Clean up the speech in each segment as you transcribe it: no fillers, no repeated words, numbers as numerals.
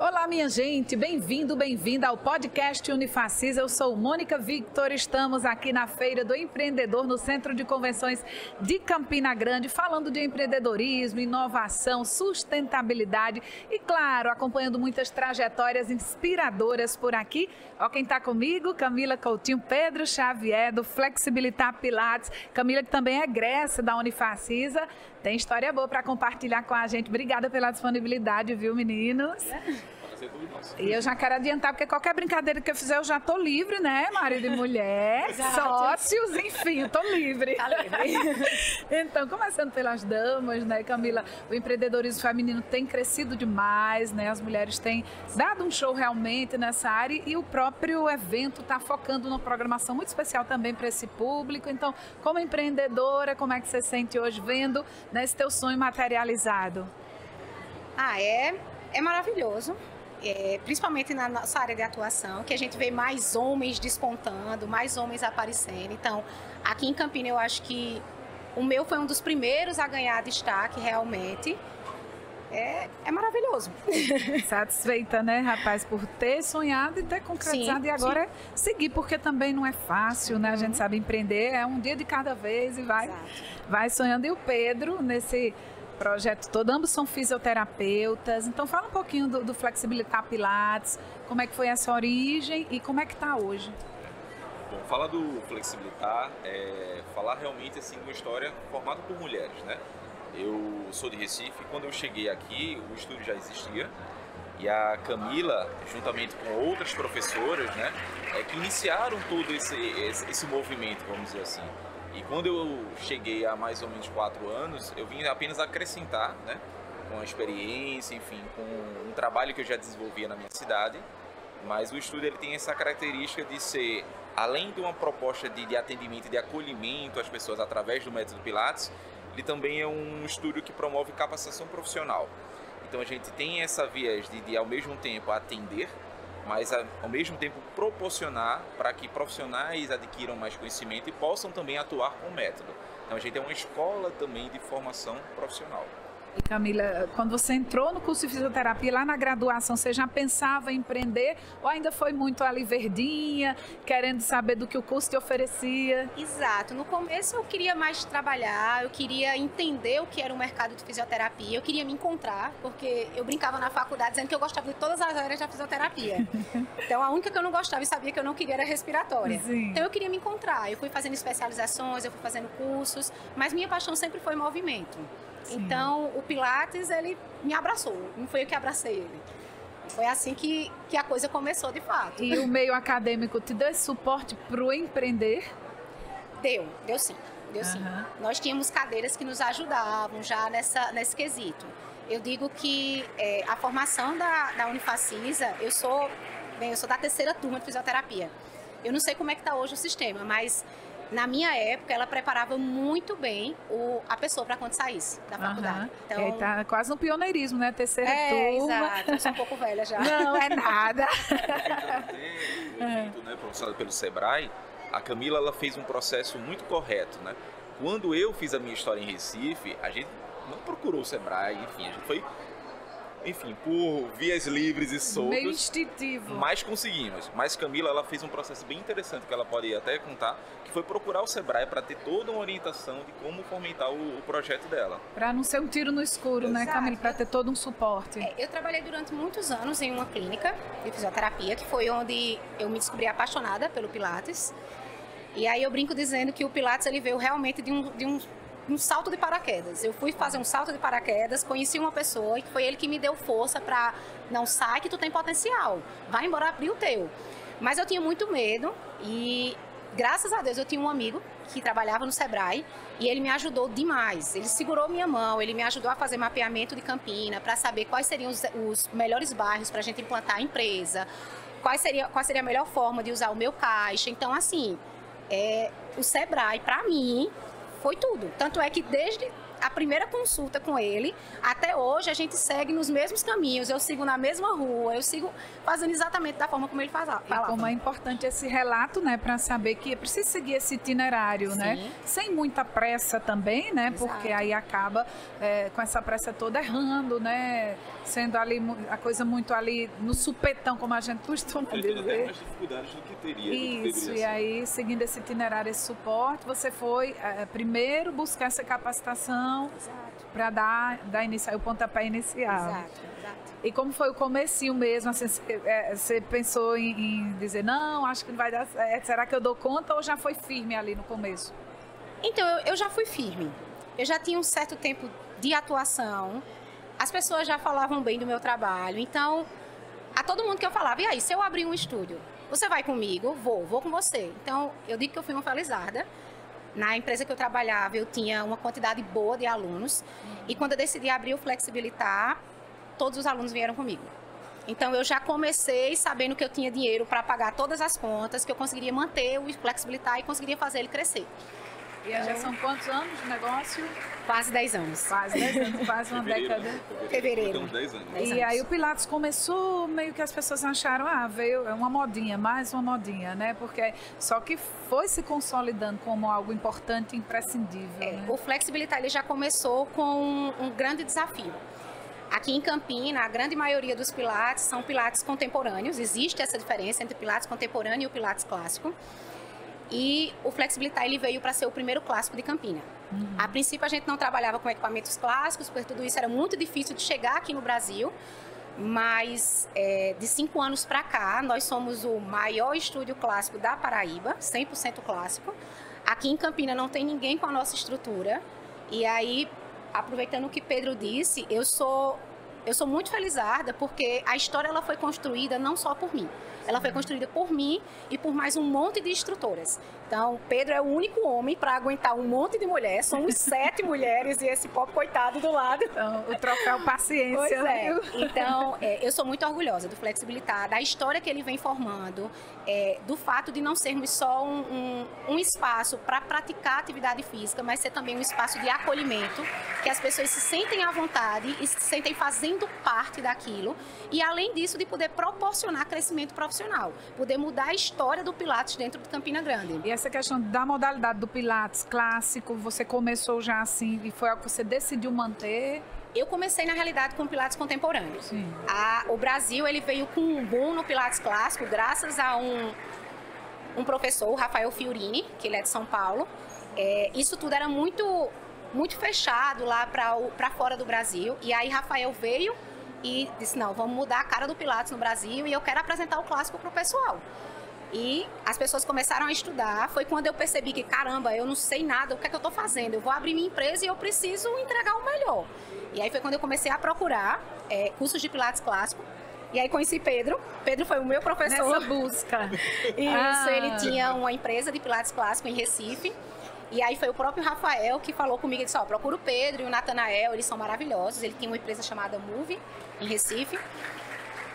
Olá, minha gente, bem-vindo, bem-vinda ao podcast Unifacisa. Eu sou Mônica Victor, estamos aqui na Feira do Empreendedor, no Centro de Convenções de Campina Grande, falando de empreendedorismo, inovação, sustentabilidade e, claro, acompanhando muitas trajetórias inspiradoras por aqui. Ó, quem está comigo, Camila Coutinho, Pedro Xavier, do Flexibilitar Pilates. Camila, que também é egressa da Unifacisa, tem história boa para compartilhar com a gente. Obrigada pela disponibilidade, viu, meninos? E eu já quero adiantar, porque qualquer brincadeira que eu fizer, eu já tô livre, né? Marido e mulher, sócios, enfim, eu tô livre. Tá livre. Então, começando pelas damas, né, Camila? O empreendedorismo feminino tem crescido demais, né? As mulheres têm dado um show realmente nessa área e o próprio evento está focando numa programação muito especial também para esse público. Então, como empreendedora, como é que você se sente hoje vendo, né, esse teu sonho materializado? É maravilhoso. Principalmente na nossa área de atuação, que a gente vê mais homens despontando, mais homens aparecendo. Então, aqui em Campina, eu acho que o meu foi um dos primeiros a ganhar destaque, realmente. É maravilhoso. Satisfeita, né, rapaz, por ter sonhado e ter concretizado. Sim, e agora seguir, porque também não é fácil, né? A gente sabe empreender, é um dia de cada vez e vai sonhando. E o Pedro, nesse projeto todo, ambos são fisioterapeutas, então fala um pouquinho do Flexibilitar Pilates, como é que foi essa origem e como é que está hoje. Bom, falar do Flexibilitar falar realmente assim uma história formada por mulheres, né? Eu sou de Recife, quando eu cheguei aqui o estúdio já existia e a Camila, juntamente com outras professoras, né, que iniciaram todo esse movimento, vamos dizer assim. E quando eu cheguei há mais ou menos 4 anos, eu vim apenas acrescentar, né, com a experiência, enfim, com um trabalho que eu já desenvolvia na minha cidade. Mas o estúdio ele tem essa característica de ser, além de uma proposta de atendimento e de acolhimento às pessoas através do método Pilates, ele também é um estúdio que promove capacitação profissional. Então a gente tem essa viés de ao mesmo tempo atender, mas ao mesmo tempo proporcionar para que profissionais adquiram mais conhecimento e possam também atuar com o método. Então a gente é uma escola também de formação profissional. E Camila, quando você entrou no curso de fisioterapia, lá na graduação, você já pensava em empreender ou ainda foi muito ali verdinha, querendo saber do que o curso te oferecia? Exato. No começo eu queria mais trabalhar, eu queria entender o que era o mercado de fisioterapia, eu queria me encontrar, porque eu brincava na faculdade dizendo que eu gostava de todas as áreas da fisioterapia. Então a única que eu não gostava e sabia que eu não queria era respiratória. Sim. Então eu queria me encontrar, eu fui fazendo especializações, eu fui fazendo cursos, mas minha paixão sempre foi movimento. Sim. Então, o Pilates, ele me abraçou, não foi eu que abracei ele. Foi assim que a coisa começou, de fato. E o meio acadêmico te deu esse suporte para o empreender? Deu sim. Nós tínhamos cadeiras que nos ajudavam já nesse quesito. Eu digo que a formação da Unifacisa, eu sou da 3ª turma de fisioterapia. Eu não sei como é que está hoje o sistema, mas na minha época, ela preparava muito bem a pessoa para quando saísse da faculdade. Então, tá quase um pioneirismo, né? 3ª turma. Exato. Eu sou um pouco velha já. Não, é nada. O evento, né, professora pelo Sebrae, a Camila ela fez um processo muito correto, né? Quando eu fiz a minha história em Recife, a gente não procurou o Sebrae, enfim, a gente foi... Enfim, por vias livres e soltas. Meio instintivo. Mas conseguimos. Mas Camila, ela fez um processo bem interessante que ela pode até contar, que foi procurar o Sebrae para ter toda uma orientação de como fomentar o projeto dela. Para não ser um tiro no escuro, exato, né, Camila? Para ter todo um suporte. Eu trabalhei durante muitos anos em uma clínica de fisioterapia, que foi onde eu me descobri apaixonada pelo Pilates. E aí eu brinco dizendo que o Pilates ele veio realmente de um salto de paraquedas. Eu fui fazer um salto de paraquedas, conheci uma pessoa e foi ele que me deu força para não sai que tu tem potencial, vai embora abrir o teu. Mas eu tinha muito medo e graças a Deus eu tinha um amigo que trabalhava no Sebrae e ele me ajudou demais. Ele segurou minha mão, ele me ajudou a fazer mapeamento de Campina para saber quais seriam os melhores bairros para a gente implantar a empresa, qual seria a melhor forma de usar o meu caixa. Então assim, o Sebrae para mim foi tudo. Tanto é que desde a primeira consulta com ele, até hoje a gente segue nos mesmos caminhos, eu sigo na mesma rua, eu sigo fazendo exatamente da forma como ele falava. E como é importante esse relato, né, para saber que é preciso seguir esse itinerário, Sim. né? Sem muita pressa também, né? Exato. Porque aí acaba com essa pressa toda errando, né? Sendo ali a coisa muito ali no supetão, como a gente costuma Tendo até dizer. mais dificuldades do que teria. Isso, e aí, seguindo esse itinerário, esse suporte, você foi primeiro buscar essa capacitação para dar o pontapé inicial. Exato. E como foi o comecinho mesmo? Assim, você pensou em dizer, não, acho que não vai dar certo, será que eu dou conta, ou já foi firme ali no começo? Então, eu já fui firme. Eu já tinha um certo tempo de atuação, as pessoas já falavam bem do meu trabalho, então, a todo mundo que eu falava, e aí, se eu abrir um estúdio, você vai comigo? Vou com você. Então, eu digo que eu fui uma felizarda. Na empresa que eu trabalhava, eu tinha uma quantidade boa de alunos, e quando eu decidi abrir o Flexibilitar, todos os alunos vieram comigo. Então, eu já comecei sabendo que eu tinha dinheiro para pagar todas as contas, que eu conseguiria manter o Flexibilitar e conseguiria fazer ele crescer. E já são quantos anos de negócio? Quase 10 anos. Quase 10 anos, quase uma década. Fevereiro. Uns 10 anos. 10 E anos. aí o Pilates começou, meio que as pessoas acharam, veio uma modinha, mais uma modinha, né? Porque só que foi se consolidando como algo importante e imprescindível. Né? O Flexibilitar ele já começou com um grande desafio. Aqui em Campina, a grande maioria dos Pilates são Pilates contemporâneos. Existe essa diferença entre Pilates contemporâneo e o Pilates clássico. E o Flexibilitar ele veio para ser o primeiro clássico de Campina. A princípio, a gente não trabalhava com equipamentos clássicos, porque tudo isso era muito difícil de chegar aqui no Brasil. Mas de 5 anos para cá, nós somos o maior estúdio clássico da Paraíba, 100% clássico. Aqui em Campina não tem ninguém com a nossa estrutura. E aí, aproveitando o que Pedro disse, eu sou muito felizarda porque a história ela foi construída não só por mim. Ela foi construída por mim e por mais um monte de instrutoras. Então, Pedro é o único homem para aguentar um monte de mulher. Somos 7 mulheres e esse pobre coitado do lado. Então, o troféu paciência. Pois é. Viu? Então, eu sou muito orgulhosa do Flexibilitar, da história que ele vem formando, do fato de não sermos só um espaço para praticar atividade física, mas ser também um espaço de acolhimento, que as pessoas se sentem à vontade e se sentem fazendo parte daquilo. E, além disso, de poder proporcionar crescimento profissional, poder mudar a história do Pilates dentro de Campina Grande. E essa questão da modalidade do Pilates clássico, você começou já assim e foi algo que você decidiu manter? Eu comecei, na realidade, com Pilates contemporâneo. Sim. O Brasil ele veio com um boom no Pilates clássico, graças a um professor, o Rafael Fiorini, que ele é de São Paulo. Isso tudo era muito, muito fechado lá para fora do Brasil. E aí, Rafael veio e disse, não, vamos mudar a cara do Pilates no Brasil e eu quero apresentar o clássico para o pessoal. E as pessoas começaram a estudar, foi quando eu percebi que, caramba, eu não sei nada, o que é que eu estou fazendo? Eu vou abrir minha empresa e eu preciso entregar o melhor. E aí foi quando eu comecei a procurar cursos de Pilates clássico. E aí conheci Pedro. Pedro foi o meu professor. Nessa busca. Isso, ele tinha uma empresa de Pilates clássico em Recife. E aí foi o próprio Rafael que falou comigo, ele disse, procura o Pedro e o Natanael, eles são maravilhosos. Ele tinha uma empresa chamada Move, em Recife.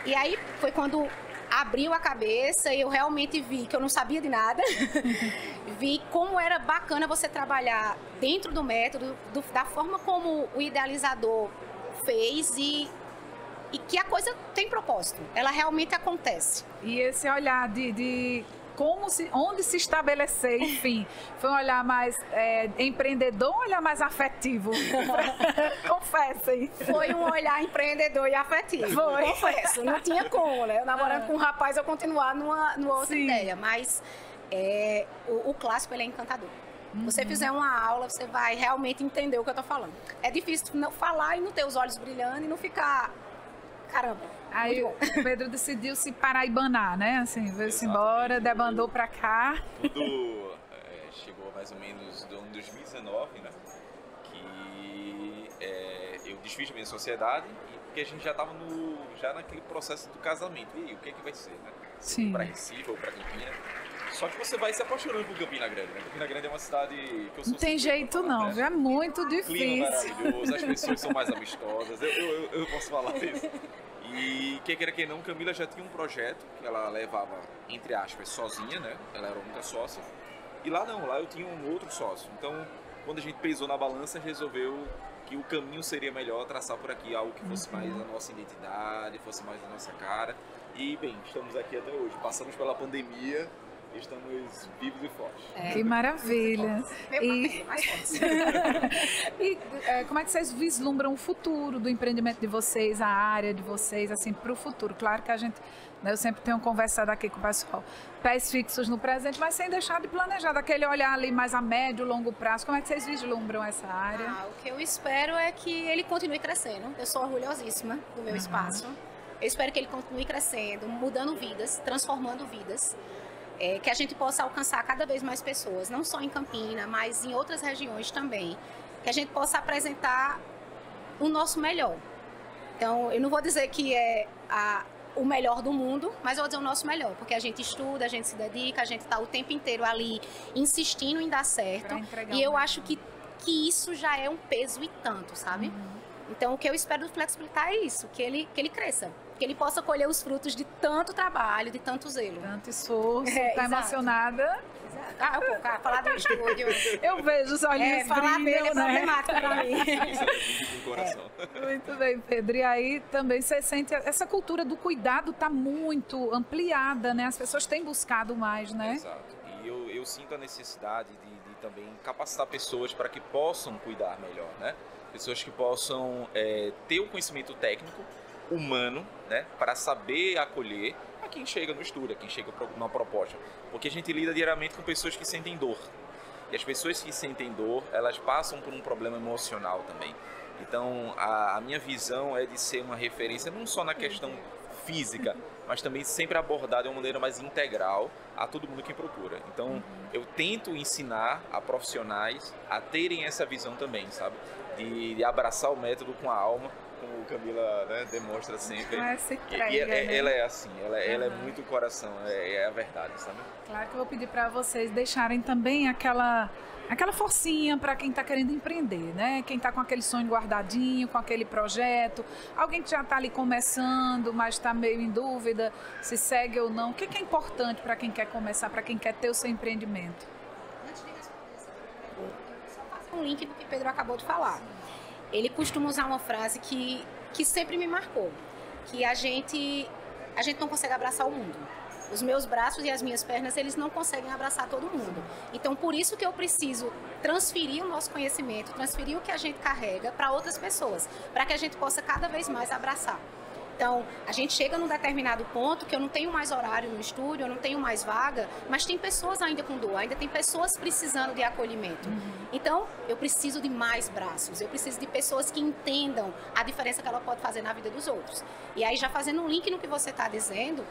E aí foi quando abriu a cabeça e eu realmente vi que eu não sabia de nada. Vi como era bacana você trabalhar dentro do método, da forma como o idealizador fez e que a coisa tem propósito. Ela realmente acontece. E esse olhar de onde se estabelecer, enfim, foi um olhar mais empreendedor ou um olhar mais afetivo? Confessem. Foi um olhar empreendedor e afetivo. Foi. Confesso, não tinha como, né? Eu namorando com um rapaz, eu continuar numa outra Sim. ideia. Mas o clássico, ele é encantador. Você fizer uma aula, você vai realmente entender o que eu tô falando. É difícil não falar e não ter os olhos brilhando e não ficar... Caramba, Aí o Pedro decidiu se paraibanar, né? Assim, veio-se embora, debandou pra cá. Tudo chegou mais ou menos do ano 2019, né? Que eu desfiz minha sociedade porque a gente já estava já naquele processo do casamento. E aí, o que é que vai ser, né? Sim. Para Recife ou para Campina. Só que você vai se apaixonando por Campina Grande, né? Campina Grande é uma cidade que eu sou... Não tem jeito não, viu? É muito Clima difícil. maravilhoso, as pessoas são mais amistosas, eu posso falar isso. E quem queira quem não, Camila já tinha um projeto que ela levava, entre aspas, sozinha, né? Ela era a única sócia. E lá não, lá eu tinha um outro sócio. Então, quando a gente pesou na balança, resolveu que o caminho seria melhor traçar por aqui algo que fosse mais a nossa identidade, fosse mais a nossa cara. E, bem, estamos aqui até hoje. Passamos pela pandemia, estamos vivos e fortes. Que maravilha. Mais fortes. E como é que vocês vislumbram o futuro do empreendimento de vocês, a área de vocês, assim, para o futuro? Claro que a gente, né, eu sempre tenho conversado aqui com o pessoal, pés fixos no presente, mas sem deixar de planejar, daquele olhar ali mais a médio, longo prazo. Como é que vocês vislumbram essa área? O que eu espero é que ele continue crescendo. Eu sou orgulhosíssima do meu espaço. Eu espero que ele continue crescendo, mudando vidas, transformando vidas. Que a gente possa alcançar cada vez mais pessoas, não só em Campina, mas em outras regiões também. Que a gente possa apresentar o nosso melhor. Então, eu não vou dizer que é o melhor do mundo, mas eu vou dizer o nosso melhor, porque a gente estuda, a gente se dedica, a gente está o tempo inteiro ali insistindo em dar certo. E eu acho que isso já é um peso e tanto, sabe? Então, o que eu espero do Flexibilitar é isso, que ele cresça. Que ele possa colher os frutos de tanto trabalho, de tanto zelo. Tanto esforço, tá emocionada. Falar do estúdio. Eu vejo os olhinhos falar brilham, dele é né? problemático pra mim. Muito bem, Pedro. E aí também você sente, essa cultura do cuidado está muito ampliada, né? As pessoas têm buscado mais, né? Exato. E eu sinto a necessidade de também capacitar pessoas para que possam cuidar melhor, né? Pessoas que possam ter o conhecimento técnico, humano, né, para saber acolher a quem chega no estúdio, a quem chega numa proposta. Porque a gente lida diariamente com pessoas que sentem dor. E as pessoas que sentem dor, elas passam por um problema emocional também. Então, a minha visão é de ser uma referência não só na questão física, mas também sempre abordar de uma maneira mais integral a todo mundo que procura. Então, eu tento ensinar a profissionais a terem essa visão também, sabe? De abraçar o método com a alma, como Camila, né, demonstra sempre. Ela é assim, ela é muito coração, é a verdade, sabe? Claro que eu vou pedir para vocês deixarem também aquela forcinha para quem está querendo empreender, né? Quem está com aquele sonho guardadinho, com aquele projeto, alguém que já está ali começando, mas está meio em dúvida se segue ou não. O que é importante para quem quer começar, para quem quer ter o seu empreendimento? Antes de responder essa pergunta, eu só faço um link do que Pedro acabou de falar. Ele costuma usar uma frase que sempre me marcou, que a gente não consegue abraçar o mundo. Os meus braços e as minhas pernas, eles não conseguem abraçar todo mundo. Então, por isso que eu preciso transferir o nosso conhecimento, transferir o que a gente carrega para outras pessoas, para que a gente possa cada vez mais abraçar. Então, a gente chega num determinado ponto que eu não tenho mais horário no estúdio, eu não tenho mais vaga, mas tem pessoas ainda com dor, ainda tem pessoas precisando de acolhimento. Então, eu preciso de mais braços, eu preciso de pessoas que entendam a diferença que ela pode fazer na vida dos outros. E aí, já fazendo um link no que você está dizendo,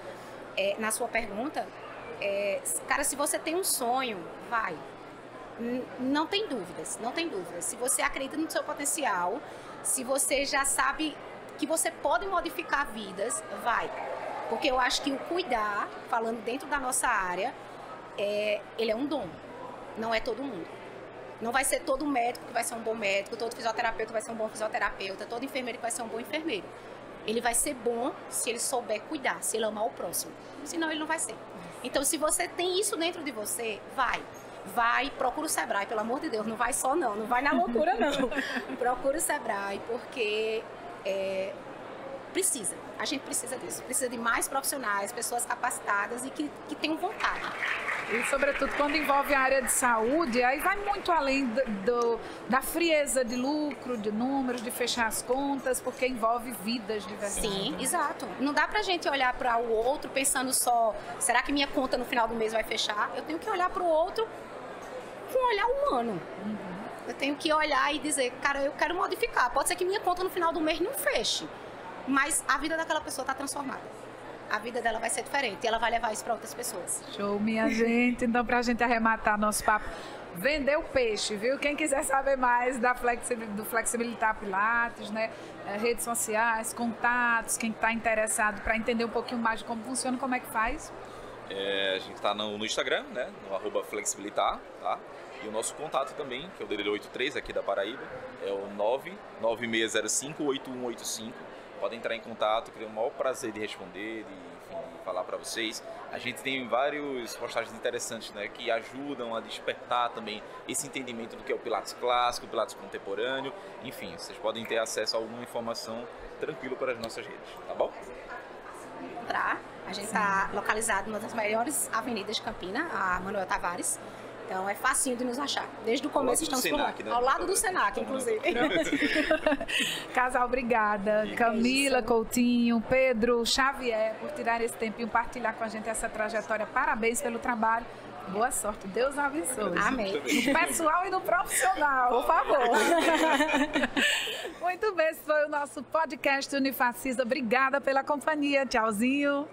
na sua pergunta, cara, se você tem um sonho, vai. Não tem dúvidas, não tem dúvidas. Se você acredita no seu potencial, se você já sabe que você pode modificar vidas, vai. Porque eu acho que o cuidar, falando dentro da nossa área, ele é um dom. Não é todo mundo. Não vai ser todo médico que vai ser um bom médico, todo fisioterapeuta vai ser um bom fisioterapeuta, todo enfermeiro que vai ser um bom enfermeiro. Ele vai ser bom se ele souber cuidar, se ele amar o próximo. Senão ele não vai ser. Então, se você tem isso dentro de você, vai, procura o Sebrae, pelo amor de Deus, não vai só não vai na loucura não. Procura o Sebrae, porque a gente precisa disso, precisa de mais profissionais, pessoas capacitadas e que tenham vontade. E, sobretudo, quando envolve a área de saúde, aí vai muito além da frieza de lucro, de números, de fechar as contas, porque envolve vidas de verdade. Sim, exato. Não dá pra gente olhar para o outro pensando só, será que minha conta no final do mês vai fechar? Eu tenho que olhar para o outro com um olhar humano. Eu tenho que olhar e dizer, cara, eu quero modificar. Pode ser que minha conta no final do mês não feche, mas a vida daquela pessoa está transformada. A vida dela vai ser diferente e ela vai levar isso para outras pessoas. Show, minha gente. Então, para a gente arrematar nosso papo, vender o peixe, viu? Quem quiser saber mais do Flexibilitar Pilates, né? Redes sociais, contatos, quem está interessado para entender um pouquinho mais de como funciona, como é que faz? A gente está no Instagram, né? No @Flexibilitar, tá? E o nosso contato também, que é o DDD 83 aqui da Paraíba, é o 99605-8185. Podem entrar em contato, que eu tenho o maior prazer de responder, de enfim, falar para vocês. A gente tem várias postagens interessantes, né, que ajudam a despertar também esse entendimento do que é o Pilates clássico, o Pilates contemporâneo. Enfim, vocês podem ter acesso a alguma informação tranquilo para as nossas redes, tá bom? A gente está localizado numa das maiores avenidas de Campina, a Manuel Tavares. Então é facinho de nos achar. Desde o começo estamos por lá. Né? Ao lado do Senac, inclusive. Casal, obrigada. Camila Coutinho, Pedro Xavier, por tirar esse tempinho, partilhar com a gente essa trajetória. Parabéns pelo trabalho. Boa sorte. Deus abençoe. Amém. No pessoal e no profissional, por favor. Muito bem, esse foi o nosso podcast Unifacisa. Obrigada pela companhia. Tchauzinho.